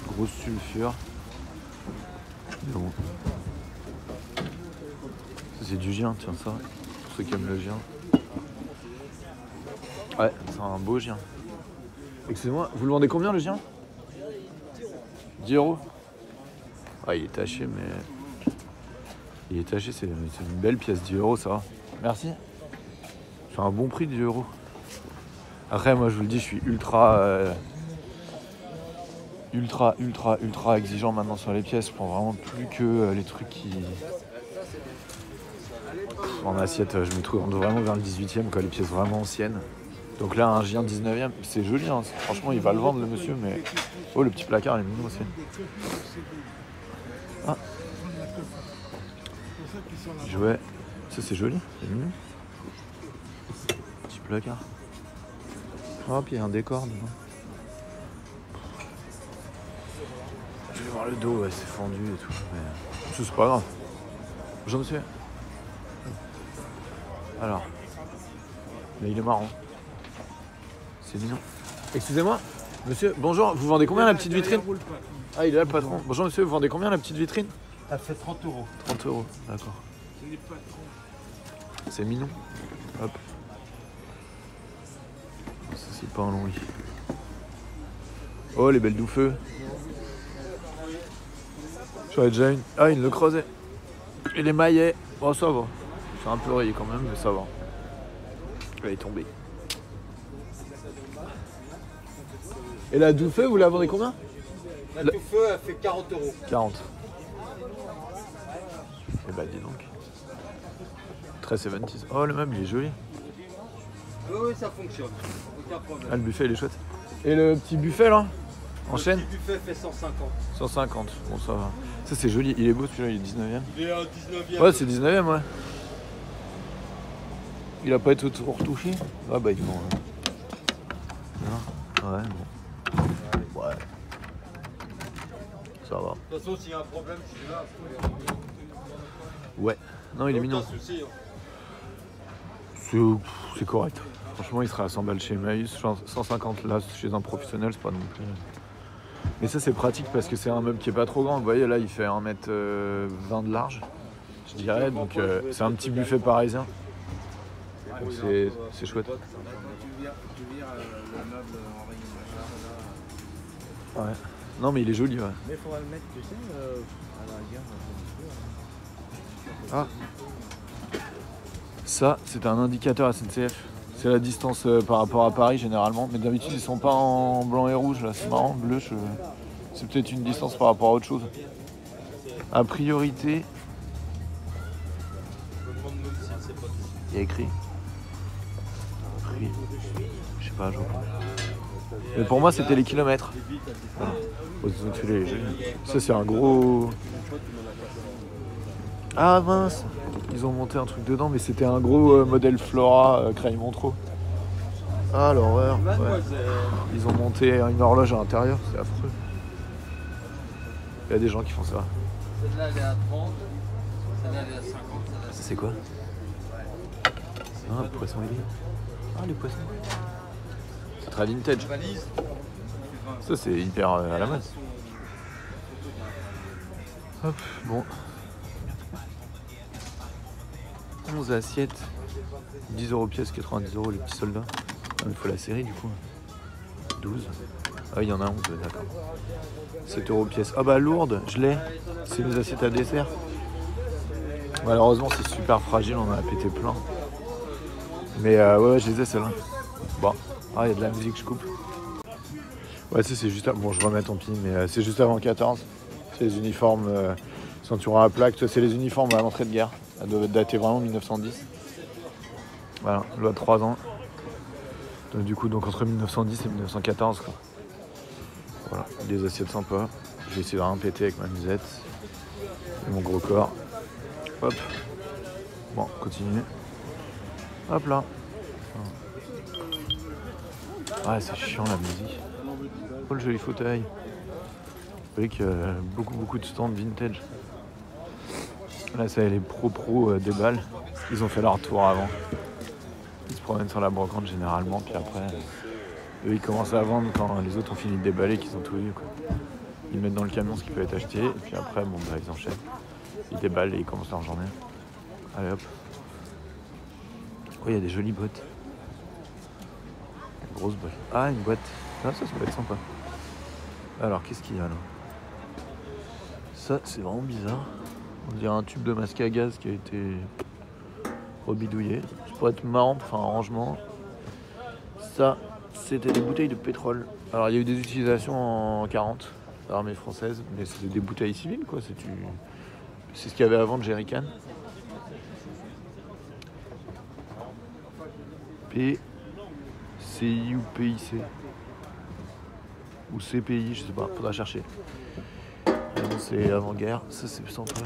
Grosse sulfure. Mais bon. Ça c'est du gien, tiens ça. Pour ceux qui aiment le gien. Ouais, c'est un beau gien. Excusez-moi, vous le vendez combien le gien? 10 €. Ah, il est taché, mais... Il est taché, c'est une belle pièce, 10 € ça va. Merci. C'est un bon prix, 10 €. Après, moi je vous le dis, je suis ultra exigeant maintenant sur les pièces. Je prends vraiment plus que les trucs qui... En assiette, je me trouve vraiment vers le 18e, quoi, les pièces vraiment anciennes. Donc là, un gien 19e, c'est joli, hein. Franchement, il va le vendre, le monsieur, mais... Oh, le petit placard, il est mignon aussi. Ah. Jouet. Ça, c'est joli, c'est mignon. Petit placard. Hop, il y a un décor dedans. Je vais voir le dos, ouais, c'est fendu et tout, mais... C'est pas grave. Bonjour, monsieur. Alors. Là, il est marrant. C'est mignon. Excusez-moi, monsieur, bonjour, vous vendez combien la petite vitrine? Ah, il est là le patron. Bonjour monsieur, vous vendez combien la petite vitrine? Elle fait 30 €. 30 €, d'accord. C'est mignon. Hop. Ça c'est pas un long lit. Oh les belles douffeux. J'en ai déjà une. Ah, une le creuset. Et les maillets. Bon ça va. C'est un peu rayé quand même, mais ça va. Elle est tombée. Et la douffeux, vous la vendez combien? La douffeux, elle fait 40 €. 40. Eh bah dis donc. Très 70s. Oh le meuble il est joli. Oui, ça fonctionne. Aucun problème. Ah le buffet il est chouette. Et le petit buffet là? En chaîne? Le petit buffet fait 150. 150, bon ça va. Ça c'est joli, il est beau celui-là, il est 19e. Il est à 19e. Ouais c'est 19e ouais. Il a pas été tout retouché? Ah bah ils vont... Non. Ouais bon. Ouais. Ça va. De toute façon s'il y a un problème, je suis là. Ouais. Non il est mignon. Aucun souci. C'est correct. Franchement il serait à 100 balles chez Emmaüs, 150 là chez un professionnel, c'est pas non plus... Mais ça c'est pratique parce que c'est un meuble qui est pas trop grand. Vous voyez là il fait 1m20 de large, je dirais. Donc c'est un petit buffet parisien. Donc c'est chouette. Ouais. Non mais il est joli ouais. Mais il faudra le mettre, tu sais, à la rigueur. Ah. Ça c'est un indicateur SNCF. C'est la distance par rapport à Paris généralement. Mais d'habitude ils sont pas en blanc et rouge là. C'est marrant, bleu. C'est peut-être une distance par rapport à autre chose. A priorité. Il y a écrit. Je sais pas, je vois pas. Mais pour moi c'était les kilomètres. Voilà. Ça c'est un gros... Ah mince. Ils ont monté un truc dedans mais c'était un gros modèle Flora Creil Montreux. Ah l'horreur. Ouais. Ils ont monté une horloge à l'intérieur, c'est affreux. Il y a des gens qui font ça. Celle-là elle est à 30, celle-là elle est à 50. Ça c'est quoi? Ah, le poisson ailé. Ah, les poissons. C'est très vintage. Ça, c'est hyper à la mode. Hop, bon. 11 assiettes. 10 € pièce, 90 € les petits soldats. Ah, il faut la série du coup. 12. Ah, il y en a 11, d'accord. 7 € pièce. Ah bah lourde, je l'ai. C'est les assiettes à dessert. Malheureusement, c'est super fragile, on en a pété plein. Mais ouais, je les ai celles-là. Bon, ah, il y a de la musique, je coupe. Ouais, c'est juste avant. Bon, je remets tant pis, mais c'est juste avant 14. C'est les uniformes ceinture à plaque. C'est les uniformes à l'entrée de guerre. Ça doit dater vraiment 1910. Voilà, loi de 3 ans. Donc, du coup, donc entre 1910 et 1914, quoi. Voilà, des assiettes sympas. Je vais essayer de rien péter avec ma musette et mon gros corps. Hop. Bon, continue. Hop là. Ah, c'est chiant la musique. Oh, le joli fauteuil. Avec beaucoup de stands vintage. Là, ça, les pro déballent. Ils ont fait leur tour avant. Ils se promènent sur la brocante généralement, puis après, Eux, ils commencent à vendre quand les autres ont fini de déballer, qu'ils ont tout eu, quoi. Ils mettent dans le camion ce qui peut être acheté, et puis après, bon, bah, ils enchaînent. Ils déballent et ils commencent leur journée. Allez hop. Oh, il y a des jolies boîtes. Une grosse boîte. Ah, une boîte. Ah, ça peut être sympa. Alors, qu'est-ce qu'il y a là? Ça, c'est vraiment bizarre. On dirait un tube de masque à gaz qui a été rebidouillé. Ça pourrait être marrant pour faire un rangement. Ça, c'était des bouteilles de pétrole. Alors, il y a eu des utilisations en 40, l'armée française, mais c'était des bouteilles civiles, quoi. C'est ce qu'il y avait avant de jerrycan. PCI ou PIC. Ou CPI, je sais pas, faudra chercher. C'est avant-guerre, ça c'est plus sympa.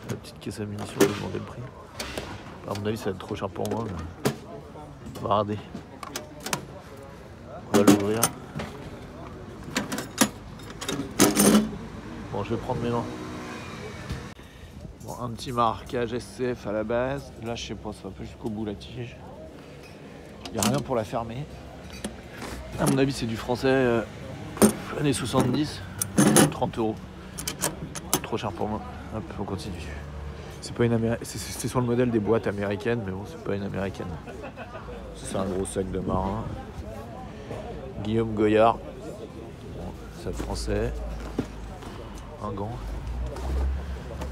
La petite caisse à munitions, je vais demander le prix. À mon avis, ça va être trop cher pour moi, mais on va regarder. On va l'ouvrir. Bon, je vais prendre mes mains. Bon, un petit marquage SCF à la base. Là, je sais pas, ça va pas jusqu'au bout la tige. Il n'y a rien pour la fermer. À mon avis, c'est du français années 70. 30 €. Trop cher pour moi. Hop, on continue. C'est pas une américaine. C'est sur le modèle des boîtes américaines, mais bon, c'est pas une américaine. C'est un gros sac de marin. Guillaume Goyard. Bon, c'est français. Un gant.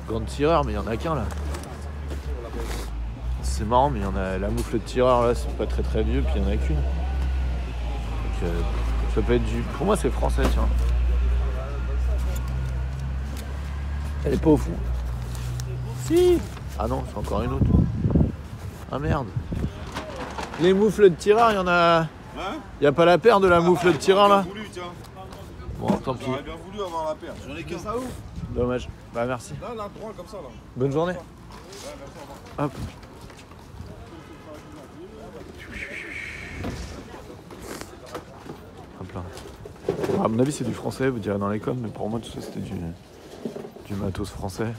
Gant de tireur, mais il y en a qu'un là. C'est marrant, mais il y en a. La moufle de tireur là, c'est pas très très vieux, puis il y en a qu'une. Donc ça peut être du. Pour moi, c'est français, tiens. Elle est pas au fond. Si. Ah non, c'est encore une autre. Ah merde. Les moufles de tireur, il y en a. Il y a pas la paire de la moufle de tireur là. Bon, tant pis. J'aurais bien voulu avoir la paire. J'en ai qu'un ça où. Dommage. Bah merci. Là, droit comme ça là. Bonne journée. Hop. Hop là. À mon avis, c'est du français, vous direz dans les coms, mais pour moi, tout ça, c'était du matos français.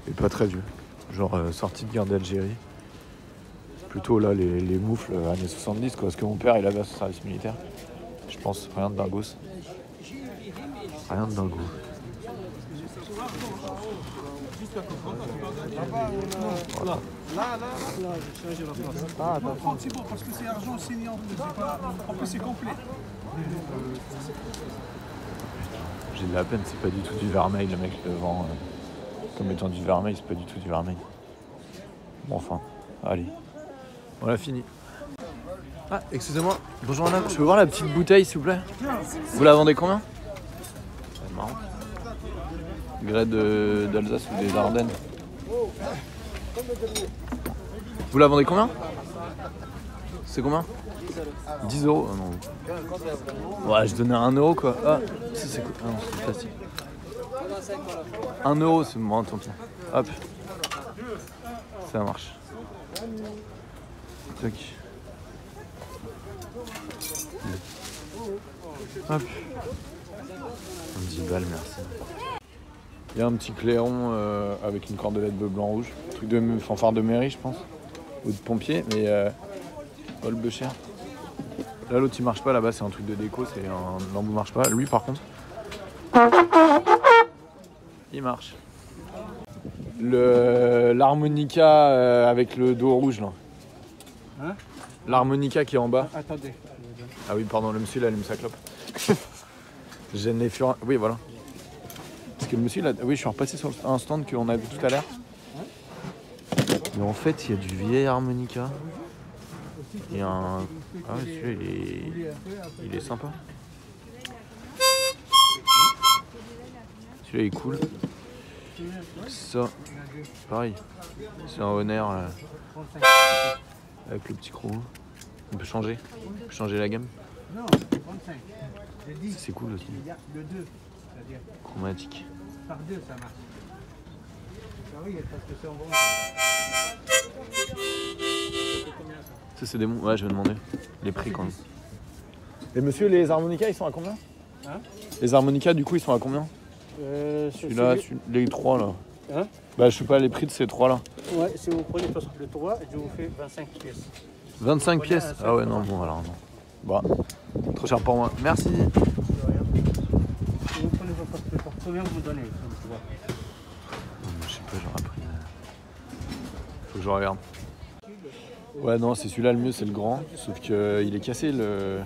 Et pas très vieux. Genre sorti de guerre d'Algérie. Plutôt là, les moufles années 70, quoi. Parce que mon père, il avait son service militaire. Je pense, rien de dingos. Rien de dingo. Voilà. Là, j'ai changé la place. Ah, d'accord. C'est bon parce que c'est argent signé en plus. En plus, c'est complet. J'ai de la peine, c'est pas du tout du vermeil, le mec le vend comme étant du vermeil, c'est pas du tout du vermeil. Bon, enfin, allez. Voilà, fini. Ah, excusez-moi, bonjour madame, je peux voir la petite bouteille s'il vous plaît? Vous la vendez combien? C'est marrant. Grès d'Alsace ou des Ardennes. Vous la vendez combien? C'est combien? 10 €. Ah non. Ouais, je donnais 1 € quoi. Ah, ça c'est quoi? Ah non, c'est plastique. 1 €, c'est bon, tant pis. Hop. Ça marche. Tac. Hop. 10 balles, merci. Il y a un petit clairon avec une cordelette bleu, blanc, rouge. Truc de fanfare de mairie, je pense. Ou de pompier, mais pas le bleu cher. Là, l'autre il marche pas, là-bas c'est un truc de déco, c'est un lambeau marche pas. Lui par contre, il marche. L'harmonica avec le dos rouge là. Hein? L'harmonica qui est en bas. Attendez. Ah oui, pardon, le monsieur il allume sa clope. J'aime les furets. Oui, voilà. Parce que le monsieur, oui, je suis repassé sur un stand qu'on a vu tout à l'heure. Mais en fait, il y a du vieil harmonica. Il y a un. Ah oui, celui-là, il est sympa. Celui-là, il est cool. Ça, pareil. C'est un Honor avec le petit croc. On peut changer. On peut changer la gamme. C'est cool aussi. Chromatique. Par deux, ça marche. Ah oui, parce que c'est en bon. Ça c'est des bons. Ouais, je vais demander les prix quand même. Et monsieur, les harmonicas ils sont à combien? Hein? Les harmonicas du coup ils sont à combien? Celui-là, les trois là. Hein? Bah je sais pas les prix de ces trois là. Ouais, si vous prenez le 3, je vous fais 25 pièces. 25 pièces? Ah ouais non bon alors non. Bah trop cher pour moi. Merci. Vous prenez vos passeports. Combien vous donnez? Je sais pas, j'aurais pris. Faut que je regarde. Ouais, non, c'est celui-là le mieux, c'est le grand. Sauf qu'il est cassé, le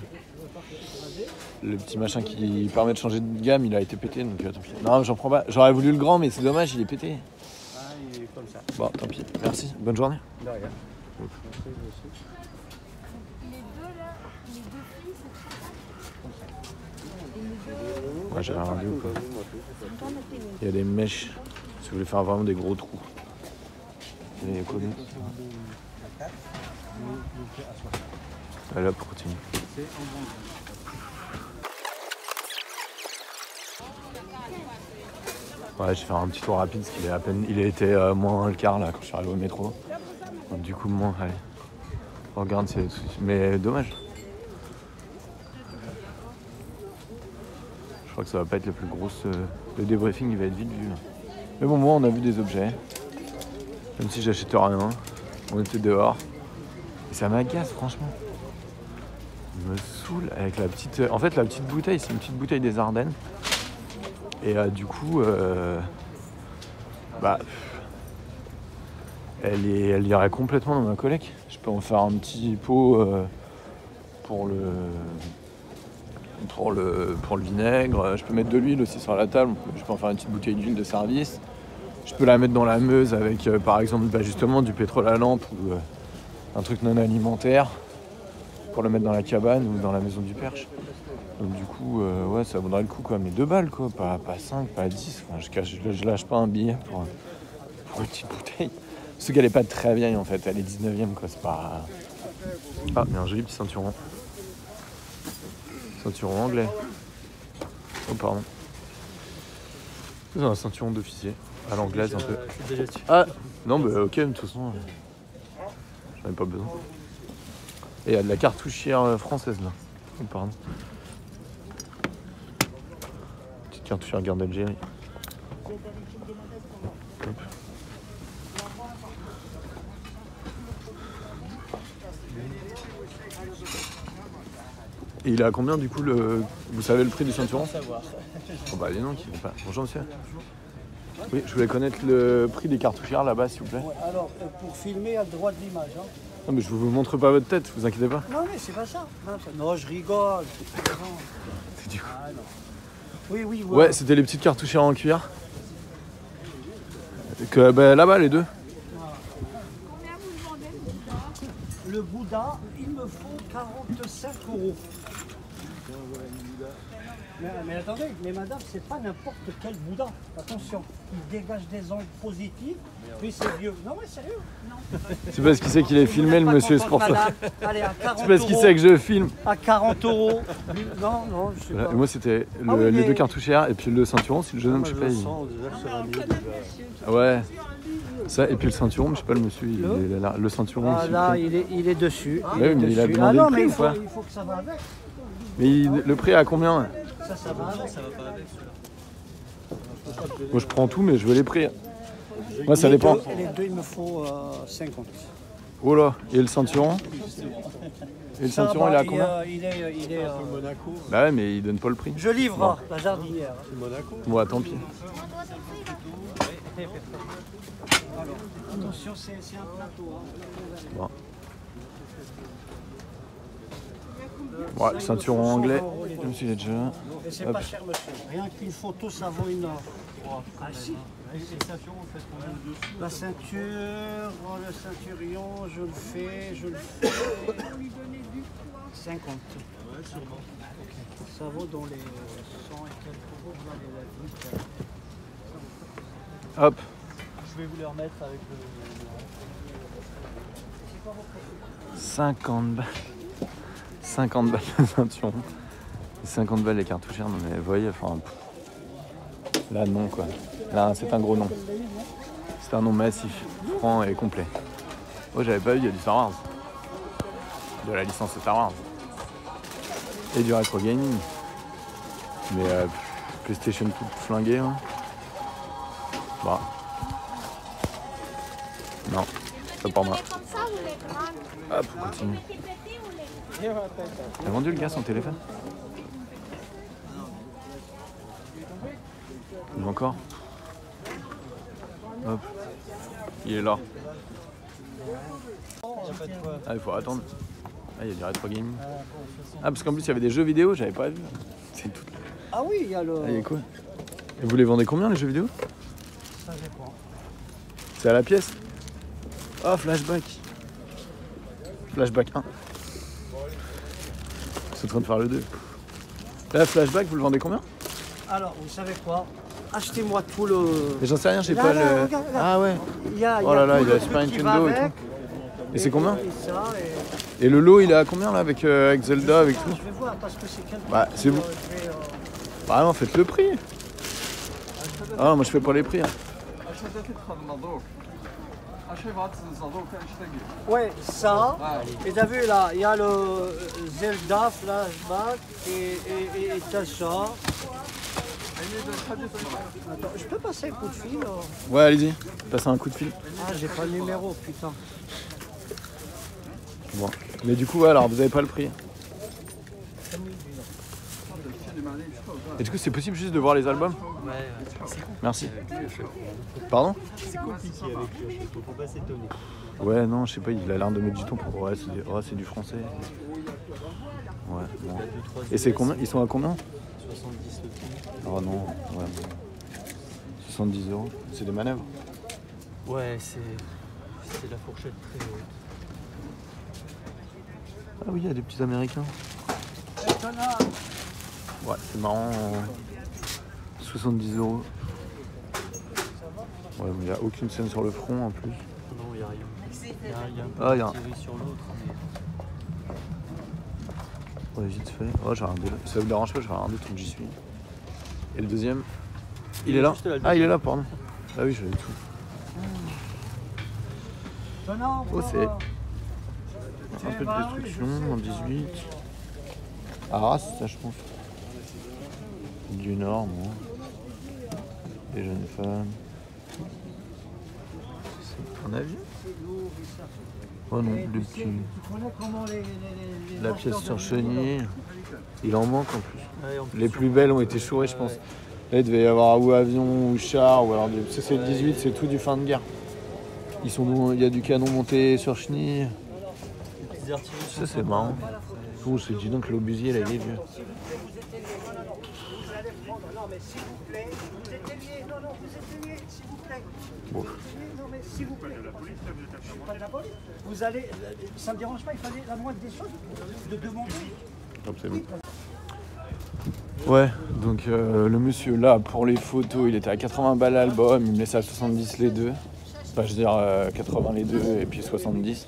petit machin qui permet de changer de gamme, il a été pété. Donc tant pis. Non, j'en prends pas. J'aurais voulu le grand, mais c'est dommage, il est pété. Ah, il est comme ça. Bon, tant pis. Merci. Bonne journée. De rien. Les deux là, les deux filles, c'est Ouais, j'ai regardé ou pas. Il y a des mèches. Si vous voulez faire vraiment des gros trous. Il y a quoi d'autre? Allez hop, continue. Ouais, je vais faire un petit tour rapide parce qu'il est à peine. Il a été moins le quart là quand je suis arrivé au métro. Donc, du coup, moins, allez. On regarde, c'est. Mais dommage. Je crois que ça va pas être la plus grosse. Le débriefing il va être vite vu. Là. Mais bon, moi on a vu des objets. Même si j'achète rien. On était dehors. Et ça m'agace franchement. Il me saoule avec la petite. En fait la petite bouteille, c'est une petite bouteille des Ardennes. Et du coup bah elle irait complètement dans ma collecte. Je peux en faire un petit pot pour le vinaigre. Je peux mettre de l'huile aussi sur la table. Je peux en faire une petite bouteille d'huile de service. Je peux la mettre dans la Meuse avec par exemple justement du pétrole à lampe ou un truc non alimentaire pour le mettre dans la cabane ou dans la maison du Perche. Donc du coup ouais ça vaudrait le coup quoi, mais 2 balles quoi, pas 5, pas 10. Enfin, je lâche pas un billet pour une petite bouteille. Surtout qu'elle est pas très vieille en fait, elle est 19e quoi, c'est pas. Ah, il y a un joli petit ceinturon. Ceinturon anglais. Oh pardon. C'est un ceinturon d'officier. À l'anglaise un peu. Ah non bah ok, de toute façon j'en ai pas besoin. Et il y a de la cartouchière française là. Oh pardon. Petite cartouchière garde d'Algérie. Hop. Et il est à combien du coup le. Vous savez le prix du ceinturon? Oh bah dis donc, il est pas. Bonjour monsieur. Oui, je voulais connaître le prix des cartouchières là-bas s'il vous plaît. Ouais, alors, pour filmer, il y a le droit de l'image. Hein. Non mais je vous montre pas votre tête, vous inquiétez pas. Non, mais c'est pas ça. Non, je rigole. Du coup. Ah, non. Oui, oui, Ouais, c'était les petites cartouchières en cuir. Que bah, là-bas les deux. combien vous demandez Le Bouddha, il me faut 45 €. Mais attendez, mais madame, c'est pas n'importe quel Bouddha. Attention, il dégage des angles positifs, mais c'est vieux. Non, mais sérieux. C'est parce qu'il sait qu'il est filmé le monsieur, c'est pour ça. Madame, allez, à 40 C'est parce qu'il €. sait que je filme. À 40 €. Non, non, je sais Voilà. pas. Et moi c'était Ah oui, les mais- deux cartouchières et puis le ceinturon si le jeune homme je sais pas. Ouais. Ça et puis le ceinturon, mais je sais pas le monsieur, il est là. Le ceinturon. Ah s'il vous là, plaît. il est dessus. Ouais, mais il a dessus. demandé Ah non, le prix mais ou pas il faut que ça va avec. Mais le prix à combien? Ça va avec. Moi je prends tout mais je veux les prix. Moi ça dépend. Les deux, il me faut 50. Oh là, et le ceinturon? Et le ceinturon il est à combien? Il est Bah ouais mais il donne pas le prix. Je livre la jardinière. Bon tant pis. Attention, c'est un plateau. Bon. Ouais, le ceinturon anglais, même s'il est déjà là. Et c'est Hop. pas cher, monsieur. Rien qu'une photo, ça vaut une heure. Ah si. La ceinture, le ceinturion, je le fais. 50. Ça vaut dans les 100 et quelques euros. Vous allez la Hop. Je vais vous les remettre avec le... 50 balles. 50 balles le ceinturon. 50 balles les cartouchières, non mais vous voyez, enfin. Là non quoi. Là c'est un gros nom. C'est un nom massif, franc et complet. Oh j'avais pas vu, il y a du Star Wars. De la licence Star Wars. Et du rétro gaming. Mais PlayStation toute flinguée. Hein. Bon. Non, c'est pas pour moi. comme ça ou les grandes? Hop, on continue. Les petits petits ou les T'as vendu le gars son téléphone? Il va encore? Hop. Il est là. Ah, il faut attendre. Ah, il y a du rétro gaming. Ah, parce qu'en plus, il y avait des jeux vidéo, j'avais pas vu. C'est tout. Ah oui, il y a le... Ah, il y a quoi? Et vous les vendez combien, les jeux vidéo? Ça dépend. C'est à la pièce? Oh, Flashback. Flashback 1. C'est en train de faire le 2. Là, Flashback, vous le vendez combien? Alors, vous savez quoi? Achetez-moi tout le... Mais j'en sais rien, j'ai Là, pas là, le... regarde, regarde. Ah ouais. Il y a, Oh là là, tout il a le Super truc qui Nintendo va et tout. avec. Et c'est combien? Et ça, et... Et le lot, il est à combien là avec Zelda, avec tout? Je vais voir parce que c'est quelqu'un... Bah, c'est vous. je vais, Bah non, faites le prix. Ah non, moi je fais pas les prix. Hein. Ouais, ça. Et t'as vu là, il y a le Zelda Flashback et t'as ça. Attends, je peux passer un coup de fil? Ouais, allez-y, passez un coup de fil. Ah, j'ai pas le numéro, putain. Bon. Mais du coup, ouais, alors vous avez pas le prix. Et du coup, c'est possible juste de voir les albums? Ouais, Merci. Pardon? c'est compliqué avec eux, faut pas s'étonner. Ouais, non, je sais pas, il a l'air de mettre du ton pour. Ouais, c'est du français. Ouais, bon. Et c'est combien? Ils sont à combien? 70 le prix. Oh non, ouais. 70 €. C'est des manœuvres? Ouais, c'est la fourchette très haute. Ah oui, il y a des petits américains. Ouais, c'est marrant. 70 €. Ouais, mais il n'y a aucune scène sur le front en plus. Non, il n'y a rien. Il y a un peu Ah, y a un- tiré sur l'autre, mais... Ouais, vite fait. Oh, j'ai regardé. Ça vous dérange pas, je vais regarder tant que j'y suis. Et le deuxième? Il est là? juste là, le Ah, il est là, pardon. Ah oui, j'avais tout. Oh, c'est un peu de destruction en 18. Arras, ça, je pense. Du Nord, moi. Des jeunes femmes. C'est un avion? Oh non, le petit. La pièce sur chenille. Il en manque en plus. Ouais, en plus, Les plus belles ont été chourées, je pense. Là, il devait y avoir ou avion ou char, ou alors ça c'est le 18, c'est tout du fin de guerre. Il y a du canon monté sur chenille. les petites artilleries Ça c'est marrant. Oh, c'est dis donc l'obusier là, il est vieux. Non, mais s'il vous plaît, vous êtes liés. Non, vous êtes liés, s'il vous plaît. Bon. Non, mais s'il vous plaît. Je suis pas de la police. Vous allez, ça me dérange pas, il fallait la moindre des choses de demander. Hop, c'est bon. Ouais, donc le monsieur là, pour les photos, il était à 80 balles l'album, il me laissait à 70 les deux. Enfin, je veux dire 80 les deux et puis 70.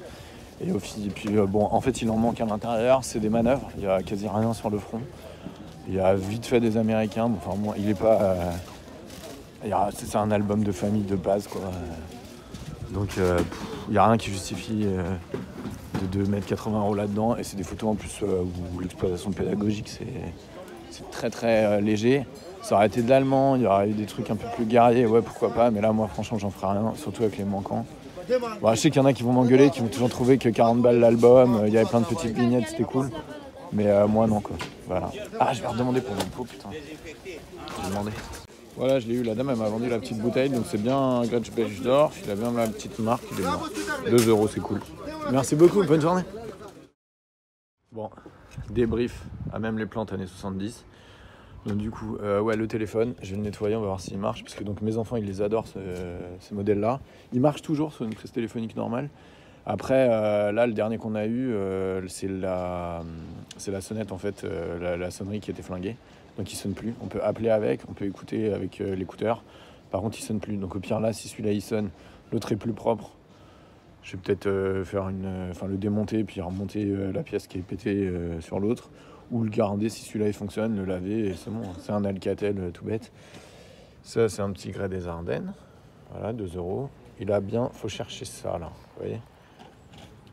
Et puis bon, en fait, il en manque à l'intérieur, c'est des manœuvres, il y a quasi rien sur le front. Il y a vite fait des Américains, bon, enfin moi, il est pas... c'est un album de famille de base, quoi. Donc il n'y a rien qui justifie de mettre 80 € là-dedans. Et c'est des photos en plus où l'exploitation pédagogique, c'est très très léger. Ça aurait été de l'allemand, il y aurait eu des trucs un peu plus guerriers, ouais pourquoi pas, mais là moi franchement j'en ferai rien, surtout avec les manquants. Bon, je sais qu'il y en a qui vont m'engueuler, qui vont toujours trouver que 40 balles l'album, il y avait plein de petites vignettes, c'était cool. Mais moi non quoi, voilà. Ah je vais redemander pour mon pot, putain. J'ai demandé. Voilà, je l'ai eu, la dame elle m'a vendu la petite bouteille, donc c'est bien un Gretsch belge d'or, il a bien la petite marque, il est bien. 2 €, c'est cool. Merci beaucoup, bonne journée. Bon, débrief à même les plantes années 70. Donc du coup, ouais, le téléphone, je vais le nettoyer, on va voir s'il marche, parce que donc mes enfants ils les adorent ces modèles-là. Ils marchent toujours sur une prise téléphonique normale. Après, là, le dernier qu'on a eu, c'est la sonnette en fait, la sonnerie qui était flinguée. Donc il sonne plus. On peut appeler avec, on peut écouter avec l'écouteur. Par contre, il sonne plus. Donc au pire là, si celui-là il sonne, l'autre est plus propre. Je vais peut-être faire le démonter puis remonter la pièce qui est pétée sur l'autre, ou le garder si celui-là il fonctionne, le laver et c'est bon. C'est un Alcatel tout bête. Ça c'est un petit Grès des Ardennes. Voilà, 2 €. Il a bien, faut chercher ça là. Vous voyez,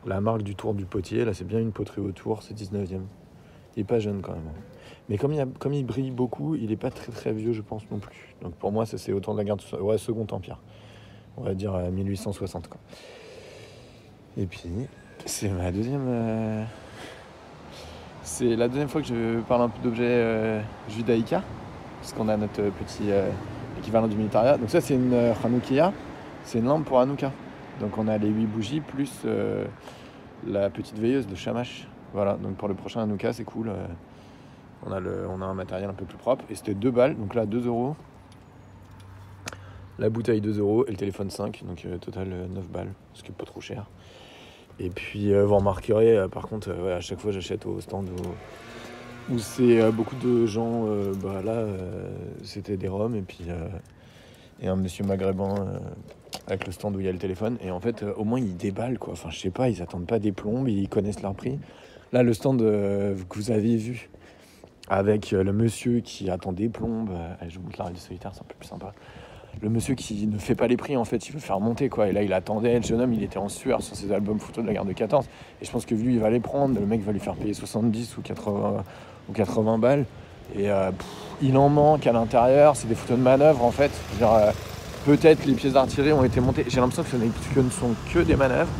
la marque du Tour du Potier, là c'est bien une poterie autour, c'est 19e. Il est pas jeune quand même. Mais comme il brille beaucoup, il est pas très très vieux je pense non plus. Donc pour moi ça c'est autour de la garde, ouais, Second Empire. On va dire 1860 quoi. Et puis c'est ma deuxième C'est la deuxième fois que je parle un peu d'objets judaïka, parce qu'on a notre petit équivalent du militaria. Donc ça, c'est une Hanoukia, c'est une lampe pour Hanouka. Donc on a les 8 bougies plus la petite veilleuse de Shamash. Voilà, donc pour le prochain Hanouka, c'est cool. On a un matériel un peu plus propre. Et c'était 2 balles, donc là 2 €. La bouteille 2 € et le téléphone 5, donc total 9 balles, ce qui est pas trop cher. Et puis vous remarquerez, par contre, ouais, à chaque fois j'achète au stand où c'est beaucoup de gens, c'était des Roms et puis et un monsieur maghrébin avec le stand où il y a le téléphone. Et en fait, au moins ils déballent quoi. Enfin, je sais pas, ils attendent pas des plombes, ils connaissent leur prix. Là, le stand que vous avez vu avec le monsieur qui attend des plombes, je vous montre la radio solitaire, c'est un peu plus sympa. Le monsieur qui ne fait pas les prix, en fait, il veut faire monter, quoi. Et là, il attendait, le jeune homme, il était en sueur sur ses albums photos de la guerre de 14. Et je pense que lui, il va les prendre. Le mec va lui faire payer 70 ou 80 balles. Et il en manque à l'intérieur. C'est des photos de manœuvre, en fait. Peut-être les pièces d'artillerie ont été montées. J'ai l'impression que ce ne sont que des manœuvres.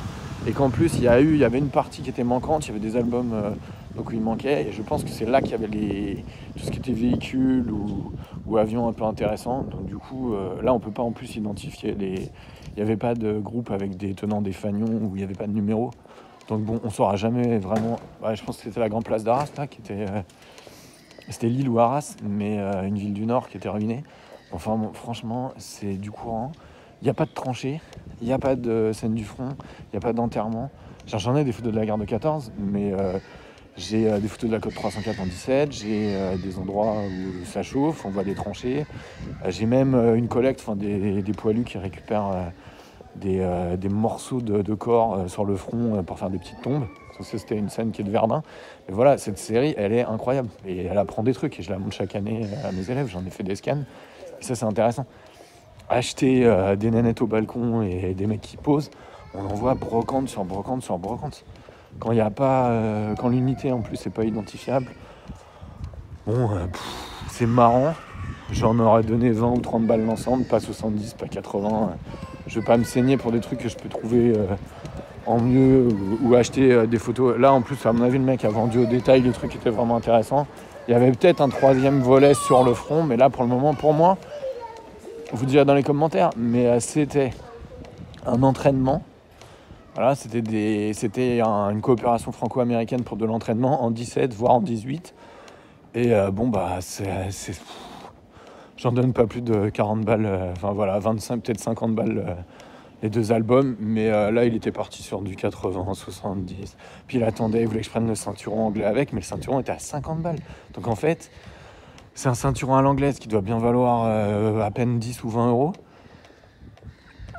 Et qu'en plus, il y avait une partie qui était manquante. Il y avait des albums donc où il manquait. Et je pense que c'est là qu'il y avait tout ce qui était véhicules ou avions un peu intéressants. Donc du coup, là, on peut pas en plus identifier il n'y avait pas de groupe avec des tenants des fanions où il n'y avait pas de numéro. Donc bon, on saura jamais vraiment. Ouais, je pense que c'était la grande place d'Arras, là, qui était... c'était Lille ou Arras, mais une ville du Nord qui était ruinée. Enfin, bon, franchement, c'est du courant. Il n'y a pas de tranchées, il n'y a pas de scène du front, il n'y a pas d'enterrement. J'en ai des photos de la guerre de 14, mais j'ai des photos de la côte 304 en 17, j'ai des endroits où ça chauffe, on voit des tranchées. J'ai même une collecte, des poilus qui récupèrent des morceaux de corps sur le front pour faire des petites tombes. Ça, c'était une scène qui est de Verdun. Mais voilà, cette série, elle est incroyable. Et elle apprend des trucs, et je la montre chaque année à mes élèves. J'en ai fait des scans. Et ça, c'est intéressant. Acheter des nanettes au balcon et des mecs qui posent, on en voit brocante sur brocante sur brocante. Quand il y a pas, quand l'unité en plus n'est pas identifiable, bon, c'est marrant. J'en aurais donné 20 ou 30 balles l'ensemble, pas 70, pas 80. Je vais pas me saigner pour des trucs que je peux trouver en mieux ou acheter des photos. Là, en plus, à mon avis, le mec a vendu au détail des trucs qui étaient vraiment intéressants. Il y avait peut-être un 3e volet sur le front, mais là, pour le moment, pour moi, vous direz dans les commentaires, mais c'était un entraînement. Voilà, c'était une coopération franco-américaine pour de l'entraînement en 17, voire en 18. Et j'en donne pas plus de 40 balles, 25, peut-être 50 balles les 2 albums. Mais là, il était parti sur du 80, 70. Puis il attendait, il voulait que je prenne le ceinturon anglais avec, mais le ceinturon était à 50 balles. Donc en fait... c'est un ceinturon à l'anglaise qui doit bien valoir à peine 10 ou 20 euros.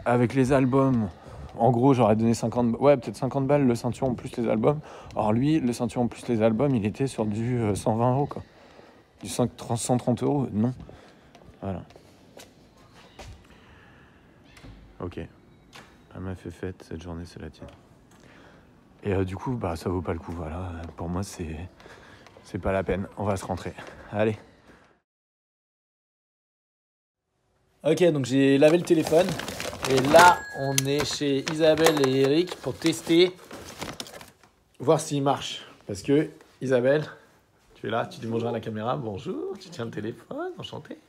Avec les albums, en gros, j'aurais donné peut-être 50 balles le ceinturon plus les albums. Alors lui, le ceinturon plus les albums, il était sur du 120 euros, quoi. Du 130 euros, non. Voilà. Ok. Elle m'a fait fête, cette journée, c'est la tienne. Et du coup, ça vaut pas le coup, voilà. Pour moi, c'est pas la peine. On va se rentrer. Allez. Ok, donc j'ai lavé le téléphone. Et là, on est chez Isabelle et Eric pour tester, voir s'il marche. Parce que, Isabelle, tu es là, tu dis bonjour à la caméra. Bonjour, tu tiens le téléphone, enchanté.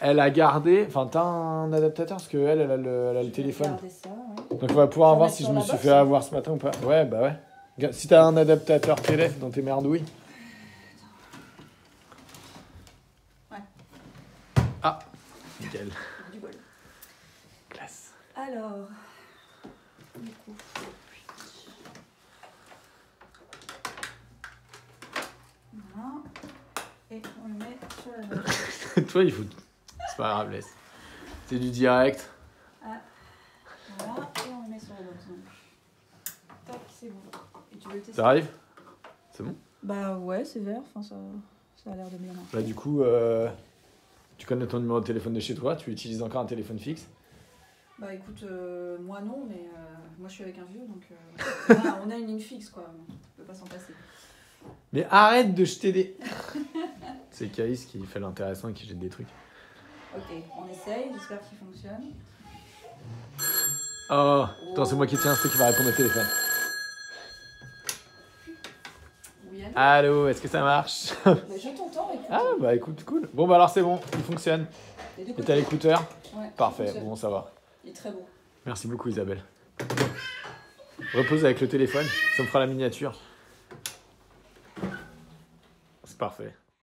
Elle a gardé... Enfin, t'as un adaptateur parce qu'elle, elle a le téléphone. Ça, ouais. Donc on va pouvoir voir si je me suis fait avoir ce matin ou pas. Ouais, bah ouais. Si t'as un adaptateur télé dans tes merdouilles. Ouais. Ah, nickel. Du bol. Classe. Alors, du coup. Voilà. Et on le met sur la base. Toi, il faut... C'est pas grave, laisse. C'est du direct. Ah, voilà. Et on le met sur la box. Donc. Tac, c'est bon. Et tu veux le tester? Ça arrive? C'est bon? Bah ouais, c'est vert. Enfin, ça a l'air de bien marcher. Là, du coup, tu connais ton numéro de téléphone de chez toi? Tu utilises encore un téléphone fixe? Bah écoute, moi non, mais moi je suis avec un vieux, donc on a une ligne fixe quoi, on peut pas s'en passer. Mais arrête de jeter des... C'est Caïs qui fait l'intéressant et qui jette des trucs. Ok, on essaye, j'espère qu'il fonctionne. Oh, attends, c'est moi qui tiens, c'est toi qui va répondre au téléphone. Oui, allô. Allô, est-ce que ça marche? Mais je t'entends, écoute. Ah bah écoute, cool. Bon bah alors c'est bon, il fonctionne. Des deux Et côtés. t'as l'écouteur? Ouais, Parfait, fonctionne. bon ça va. Il est très beau. Merci beaucoup Isabelle. Repose avec le téléphone, ça me fera la miniature. C'est parfait.